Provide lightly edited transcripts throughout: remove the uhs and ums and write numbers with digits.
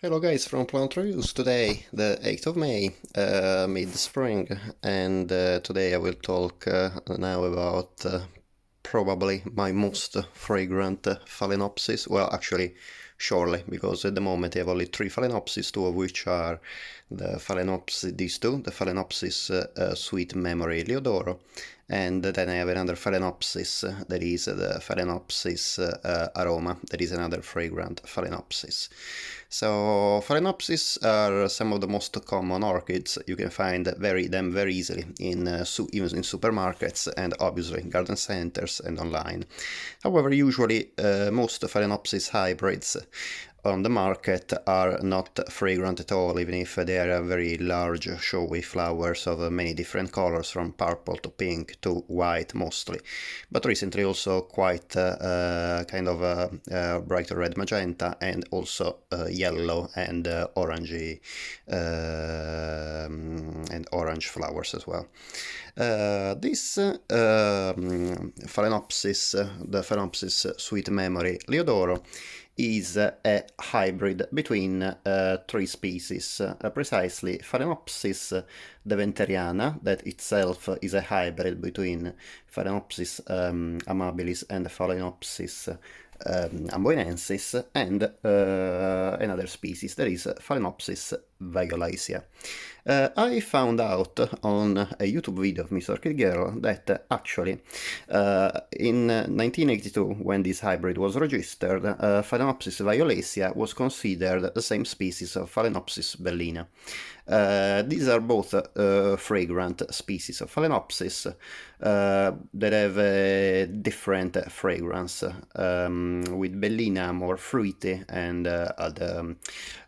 Hello guys from Plant Reviews. Today, the 8th of May, mid-spring, and today I will talk now about probably my most fragrant Phalaenopsis. Well, actually, surely, because at the moment I have only three Phalaenopsis, two of which are these two, the Phalaenopsis Sweet Memory Liodoro, and then I have another Phalaenopsis, that is the Phalaenopsis Aroma, that is another fragrant Phalaenopsis. So Phalaenopsis are some of the most common orchids. You can find them very easily in even in supermarkets and obviously garden centers and online. However, usually most Phalaenopsis hybrids on the market are not fragrant at all, even if they are very large, showy flowers of many different colors, from purple to pink to white mostly, but recently also quite kind of brighter red magenta and also yellow and orangey and orange flowers as well. This Phalaenopsis, the Phalaenopsis Sweet Memory Liodoro, is a hybrid between three species, precisely Phalaenopsis deventeriana, that itself is a hybrid between Phalaenopsis amabilis and Phalaenopsis amboinensis, and another species, that is Phalaenopsis violacea. I found out on a YouTube video of Miss Orchid Girl that actually in 1982, when this hybrid was registered, Phalaenopsis violacea was considered the same species of Phalaenopsis bellina. These are both fragrant species of Phalaenopsis that have a different fragrance, with bellina more fruity and the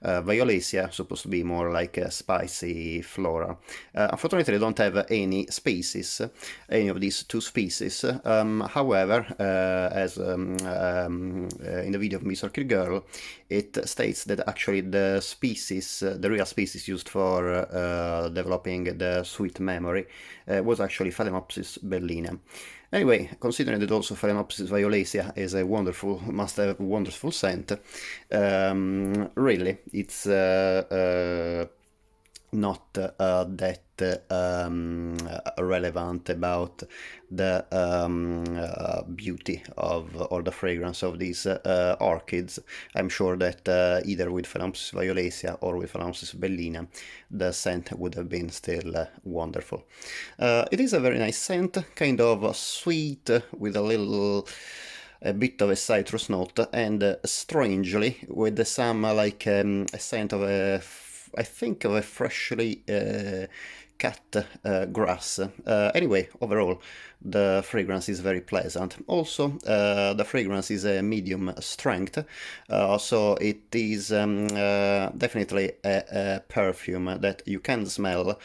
violacea supposed to be more like a spicy flora. Unfortunately, I don't have any of these two species. However, as in the video of Miss Orchid Girl, it states that actually the real species used for developing the sweet memory was actually Phalaenopsis bellina. Anyway, considering that also Phalaenopsis violacea must have a wonderful scent, really, it's not that relevant about the beauty of or the fragrance of these orchids. I'm sure that either with Phalaenopsis violacea or with Phalaenopsis bellina, the scent would have been still wonderful. It is a very nice scent, kind of sweet with a bit of a citrus note, and strangely with some like a scent of I think of a freshly cut grass. Anyway, overall, the fragrance is very pleasant. Also, the fragrance is a medium strength, so it is definitely a perfume that you can smell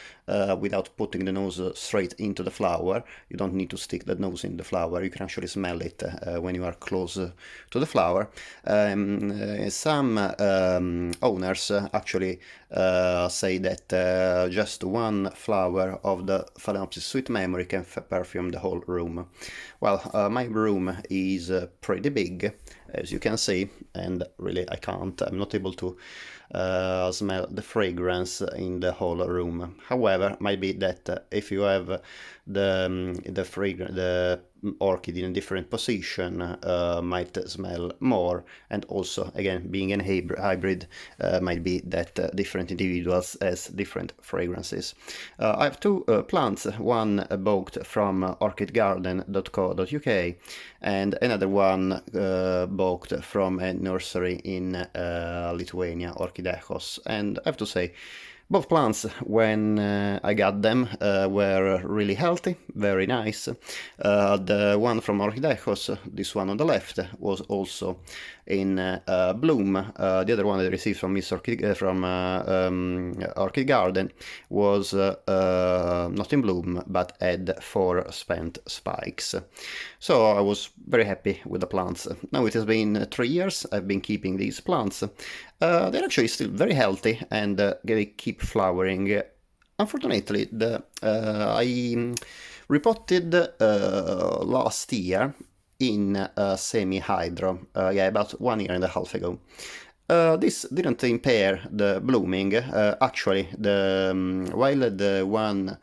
without putting the nose straight into the flower. You don't need to stick the nose in the flower. You can actually smell it when you are close to the flower. Some owners actually say that just one flower of the Phalaenopsis Sweet Memory can perfume the whole room. Well, my room is pretty big, as you can see, and really I'm not able to smell the fragrance in the whole room. However, might be that if you have the orchid in a different position, might smell more, and also again being a hybrid, might be that different individuals has different fragrances. I have two plants, one bought from orchid..Co.uk and another one bought from a nursery in Lithuania, orchid.Echos, and I have to say both plants, when I got them, were really healthy, very nice. The one from orchid.Echos, this one on the left, was also in bloom. The other one I received from Orchid Garden was not in bloom, but had 4 spent spikes. So I was very happy with the plants. Now it has been 3 years I've been keeping these plants. They're actually still very healthy and they keep flowering. Unfortunately, I repotted last year in semi-hydro, about 1.5 years ago. This didn't impair the blooming. Actually, while the one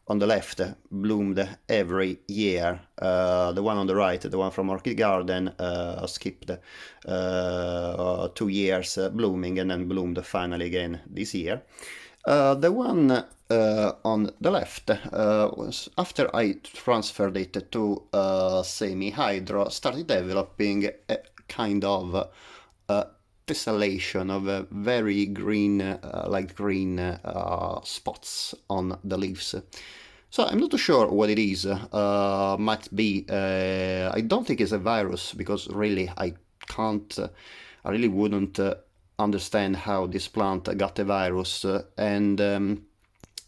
on the left bloomed every year, the one on the right, the one from Orchid Garden, skipped 2 years blooming and then bloomed finally again this year. The one on the left, after I transferred it to semi-hydro, started developing a kind of tessellation of very green, light green spots on the leaves. So I'm not too sure what it is. Might be. I don't think it's a virus because really I can't. I really wouldn't understand how this plant got a virus, and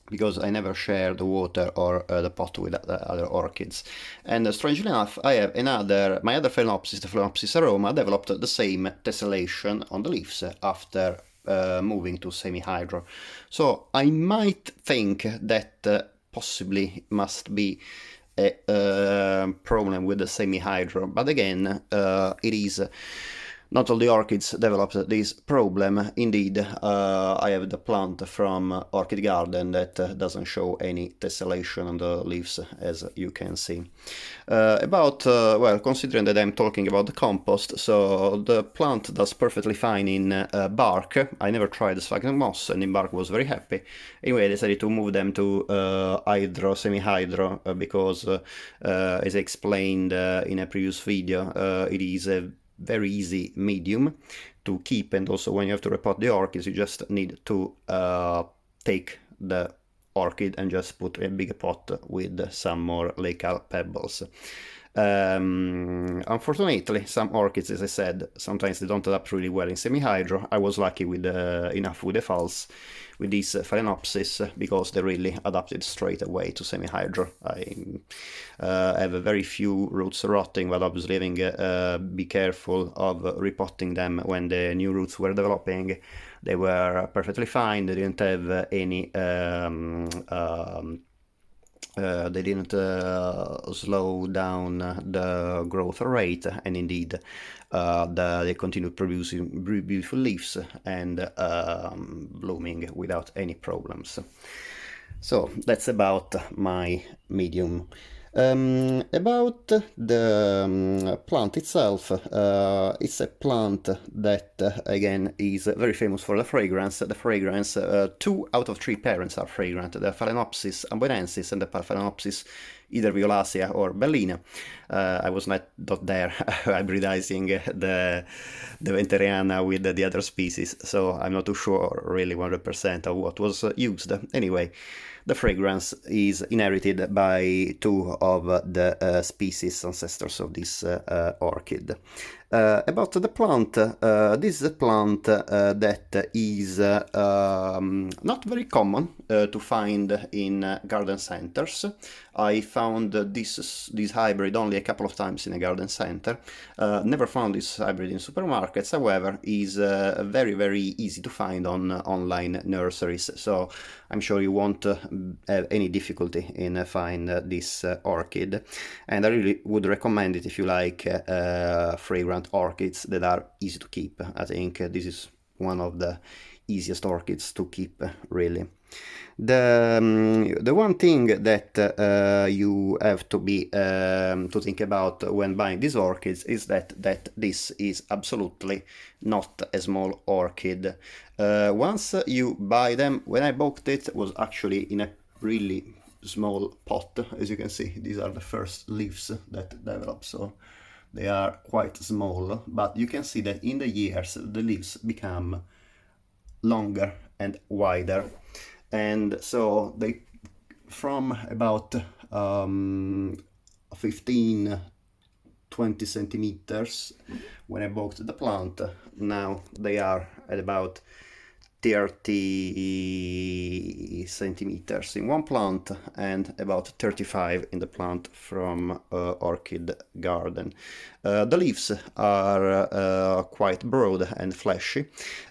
because I never share the water or the pot with the other orchids. And strangely enough, I have my other Phalaenopsis, the Phalaenopsis aroma, developed the same tessellation on the leaves after moving to semi-hydro. So I might think that possibly must be a problem with the semi-hydro, but again, it is not all the orchids developed this problem. Indeed, I have the plant from Orchid Garden that doesn't show any tessellation on the leaves, as you can see. Well, considering that I'm talking about the compost, so the plant does perfectly fine in bark. I never tried the sphagnum moss, and in bark was very happy. Anyway, I decided to move them to hydro, semi-hydro, because, as I explained in a previous video, it is a very easy medium to keep, and also when you have to repot the orchids, you just need to take the orchid and just put a bigger pot with some more lecal pebbles. Unfortunately, some orchids, as I said, sometimes they don't adapt really well in semi-hydro. I was lucky with enough with the falls with these Phalaenopsis because they really adapted straight away to semi-hydro. I have very few roots rotting, but obviously having be careful of repotting them when the new roots were developing. They were perfectly fine. They didn't have any they didn't slow down the growth rate, and indeed they continued producing beautiful leaves and blooming without any problems. So that's about my medium. About the plant itself, it's a plant that again is very famous for the fragrance. The fragrance, 2 out of 3 parents are fragrant: the Phalaenopsis amboinensis and the Phalaenopsis either violacea or bellina. I was not there hybridizing the Venteriana with the other species, so I'm not too sure really 100% of what was used. Anyway, the fragrance is inherited by 2 of the species ancestors of this orchid. About the plant, this is a plant that is not very common to find in garden centers. I found this hybrid only a couple of times in a garden center. Never found this hybrid in supermarkets. However, is very, very easy to find on online nurseries. So I'm sure you won't have any difficulty in finding this orchid. And I really would recommend it if you like fragrant orchids that are easy to keep. I think this is one of the easiest orchids to keep, really. The one thing that you have to be to think about when buying these orchids is that this is absolutely not a small orchid. Once you buy them, when I bought it was actually in a really small pot. As you can see, these are the first leaves that develop, so they are quite small, but you can see that in the years the leaves become longer and wider, and so they from about 15-20 centimeters when I bought the plant, now they are at about 30 centimeters in one plant and about 35 in the plant from orchid garden. The leaves are quite broad and fleshy,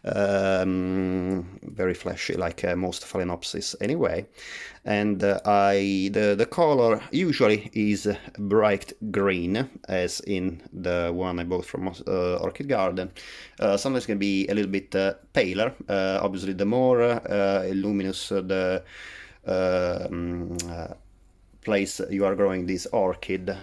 very fleshy, like most Phalaenopsis anyway. And the color usually is bright green, as in the one I bought from Orchid Garden. Sometimes can be a little bit paler. Obviously, the more luminous the place you are growing this orchid,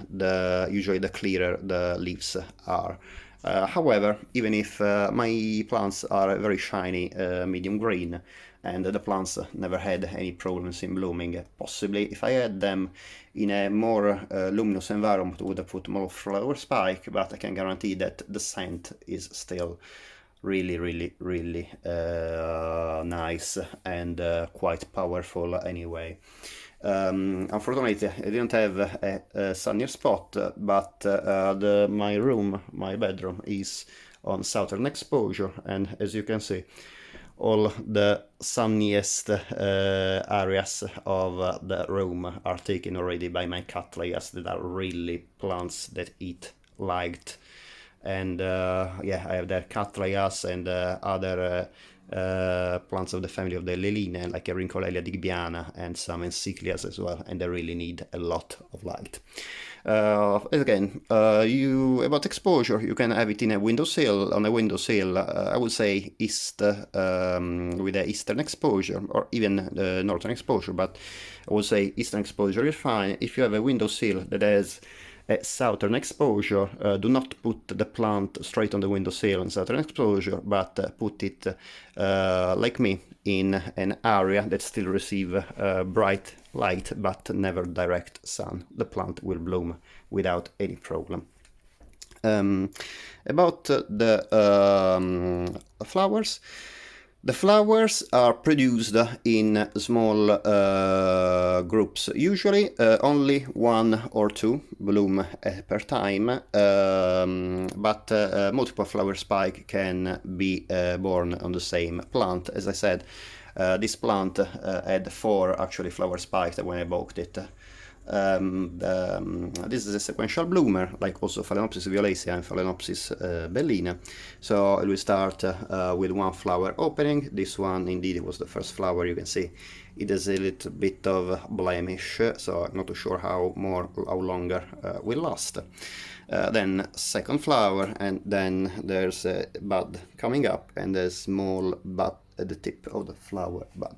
usually the clearer the leaves are. However, even if my plants are very shiny, medium green, and the plants never had any problems in blooming, possibly if I had them in a more luminous environment would have put more flower spike, but I can guarantee that the scent is still really nice and quite powerful anyway. Unfortunately, I didn't have a sunnier spot, but my bedroom is on southern exposure, and as you can see, all the sunniest areas of the room are taken already by my cattleyas that are really plants that eat light. And yeah, I have there cattleyas and other plants of the family of the Leline, like Erincolelia digbiana and some encyclias as well, and they really need a lot of light. Again, about exposure, you can have it in a windowsill. On a windowsill, I would say east with a eastern exposure, or even northern exposure. But I would say eastern exposure is fine. If you have a windowsill that has a southern exposure, do not put the plant straight on the windowsill in southern exposure, but put it, like me, in an area that still receive bright light but never direct sun. The plant will bloom without any problem. About the flowers. The flowers are produced in small groups. Usually only one or two bloom per time, but multiple flower spike can be born on the same plant. As I said, this plant had 4 actually flower spikes when I bought it. This is a sequential bloomer, like also Phalaenopsis violacea and Phalaenopsis bellina. So it will start with one flower opening. This one indeed was the first flower. You can see it has a little bit of blemish, so I'm not too sure how longer will last. Then second flower, and then there's a bud coming up and a small bud at the tip of the flower bud.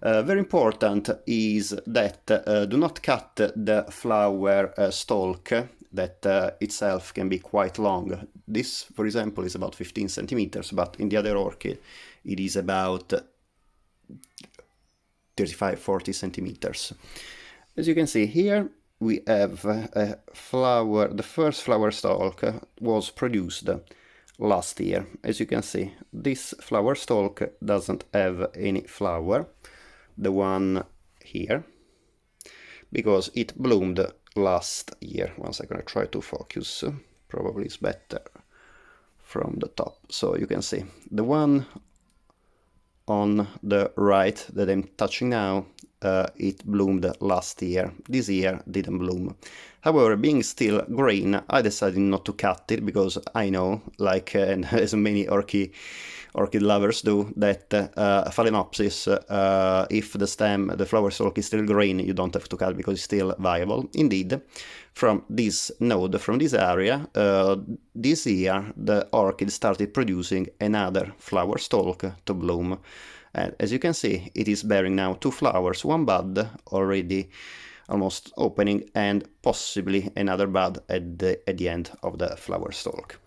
Very important is that do not cut the flower stalk that itself can be quite long. This, for example, is about 15 centimeters, but in the other orchid it is about 35-40 centimeters. As you can see here, we have a flower. The first flower stalk was produced last year. As you can see, this flower stalk doesn't have any flower, the one here, because it bloomed last year. 1 second, I try to focus. Probably it's better from the top. So you can see the one on the right that I'm touching now, it bloomed last year. This year didn't bloom. However, being still green, I decided not to cut it, because I know, like as many orchid lovers do, that Phalaenopsis, if the flower stalk is still green, you don't have to cut because it's still viable. Indeed, from this node, from this area, this year the orchid started producing another flower stalk to bloom. And as you can see, it is bearing now 2 flowers, 1 bud already almost opening, and possibly another bud at the end of the flower stalk.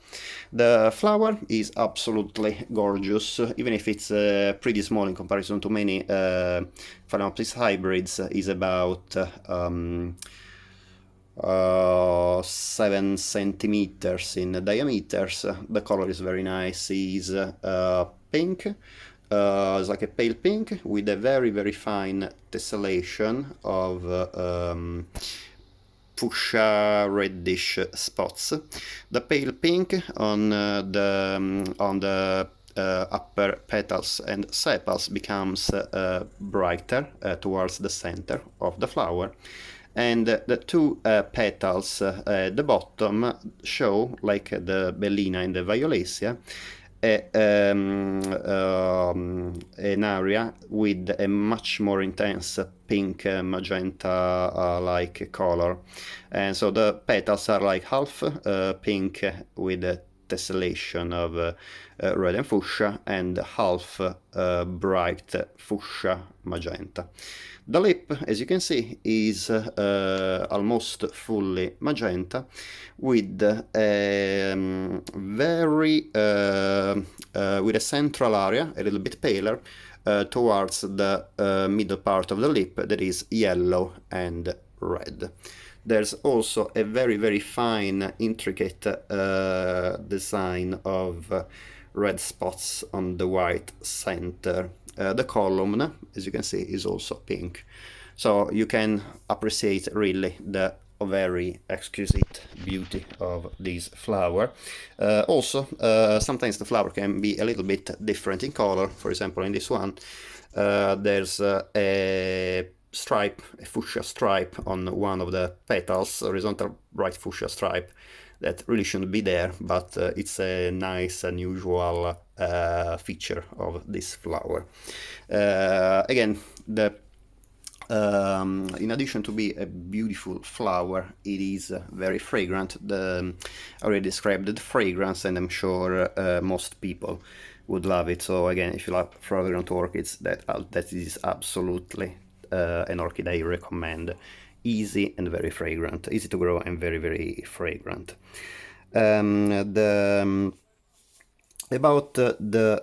The flower is absolutely gorgeous, even if it's pretty small in comparison to many Phalaenopsis hybrids. Is about 7 centimeters in diameters. The color is very nice. Is pink. It's like a pale pink with a very fine tessellation of fuchsia reddish spots. The pale pink on the upper petals and sepals becomes brighter towards the center of the flower, and the two petals at the bottom show, like the bellina and the violacea, an area with a much more intense pink magenta like color, and so the petals are like half pink with a tessellation of red and fuchsia, and half bright fuchsia magenta. The lip, as you can see, is almost fully magenta, with with a central area a little bit paler towards the middle part of the lip, that is yellow and red. There's also a very fine, intricate design of red spots on the white center. The column, as you can see, is also pink. So you can appreciate really the very exquisite beauty of this flower. Also, sometimes the flower can be a little bit different in color. For example, in this one, there's a stripe, a fuchsia stripe on one of the petals, horizontal bright fuchsia stripe, that really shouldn't be there, but it's a nice, unusual feature of this flower. Again, in addition to be a beautiful flower, it is very fragrant. I already described the fragrance, and I'm sure most people would love it. So again, if you love fragrant orchids, that is absolutely an orchid I recommend. Easy and very fragrant, easy to grow and very fragrant. About the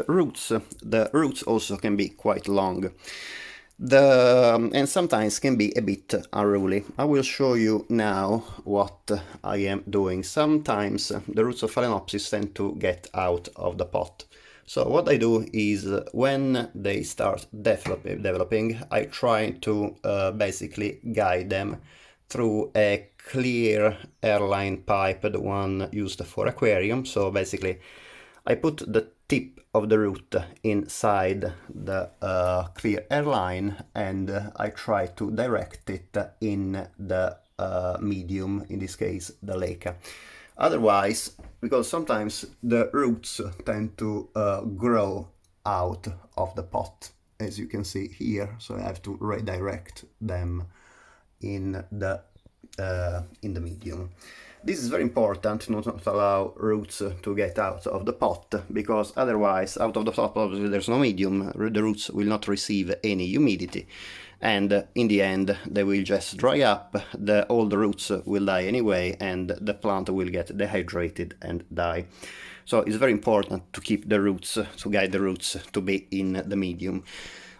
roots, the roots also can be quite long, and sometimes can be a bit unruly. I will show you now what I am doing. Sometimes the roots of Phalaenopsis tend to get out of the pot. So what I do is, when they start developing, I try to basically guide them through a clear airline pipe, the one used for aquarium. So basically I put the tip of the root inside the clear airline, and I try to direct it in the medium, in this case the leca. Otherwise, because sometimes the roots tend to grow out of the pot, as you can see here, so I have to redirect them in the medium. This is very important, not to allow roots to get out of the pot, because otherwise, out of the pot, obviously there's no medium, the roots will not receive any humidity, and in the end they will just dry up, all the roots will die anyway, and the plant will get dehydrated and die. So it's very important to keep the roots, to guide the roots to be in the medium.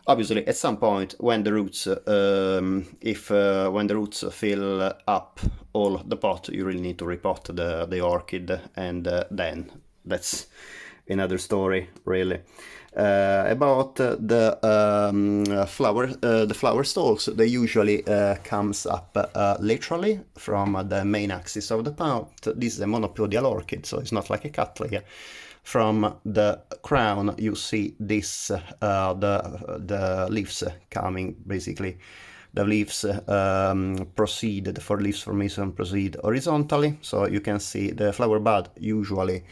Obviously, at some point, when the roots, when the roots fill up all the pot, you really need to repot the orchid, and then that's another story, really. About the flower stalks, they usually comes up laterally from the main axis of the plant. This is a monopodial orchid, so it's not like a cattleya. From the crown, you see this, the leaves coming, basically. The leaves proceed, the four leaves formation proceed horizontally, so you can see the flower bud usually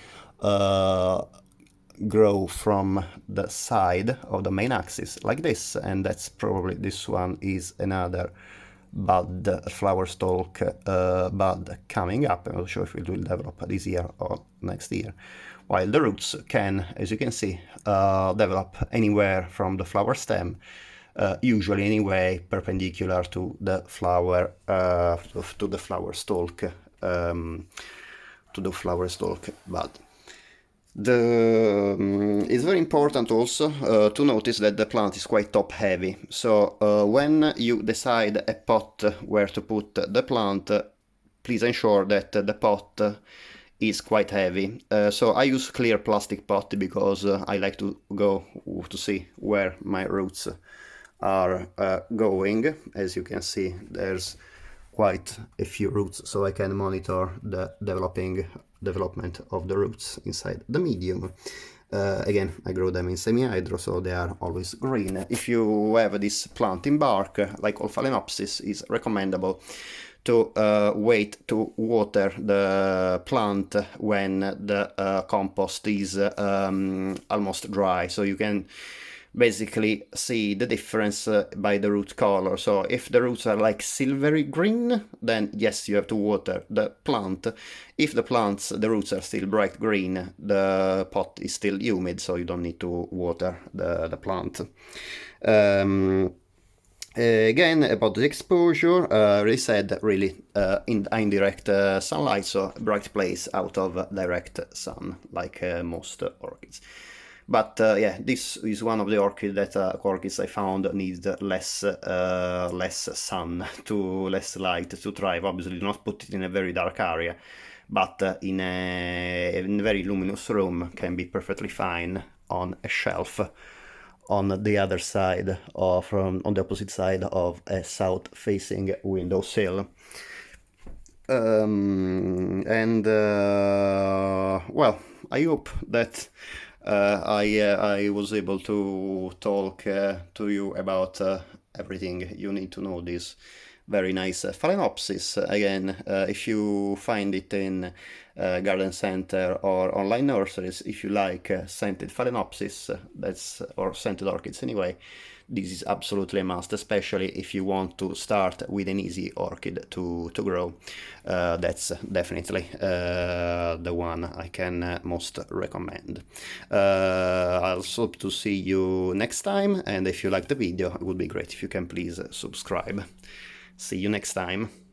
grow from the side of the main axis, like this, and that's probably, this one is another bud, flower stalk bud coming up. I'm not sure if it will develop this year or next year. While the roots can, as you can see, develop anywhere from the flower stem, usually anyway perpendicular to the flower stalk, bud. It's very important also to notice that the plant is quite top heavy. So when you decide a pot where to put the plant, please ensure that the pot is quite heavy. So I use clear plastic pot because I like to go to see where my roots are going. As you can see, there's quite a few roots, so I can monitor the development of the roots inside the medium. Again, I grow them in semi-hydro, so they are always green. If you have this plant in bark, like all Phalaenopsis, is recommendable to wait to water the plant when the compost is almost dry, so you can basically see the difference by the root color. So if the roots are like silvery green, then yes, you have to water the plant. If the roots are still bright green, the pot is still humid, so you don't need to water the plant. Again, about the exposure, really said, really in indirect sunlight, so bright place out of direct sun, like most orchids. But yeah, this is one of the orchids I found needs less sun, less light to thrive. Obviously, do not put it in a very dark area, but in a very luminous room can be perfectly fine on a shelf on the other side, or on the opposite side of a south-facing windowsill. Well, I hope that I was able to talk to you about everything you need to know this very nice Phalaenopsis. Again, if you find it in garden center or online nurseries, if you like scented Phalaenopsis, or scented orchids anyway, this is absolutely a must, especially if you want to start with an easy orchid to grow. That's definitely the one I can most recommend. I'll hope to see you next time, and if you like the video, it would be great if you can please subscribe. See you next time.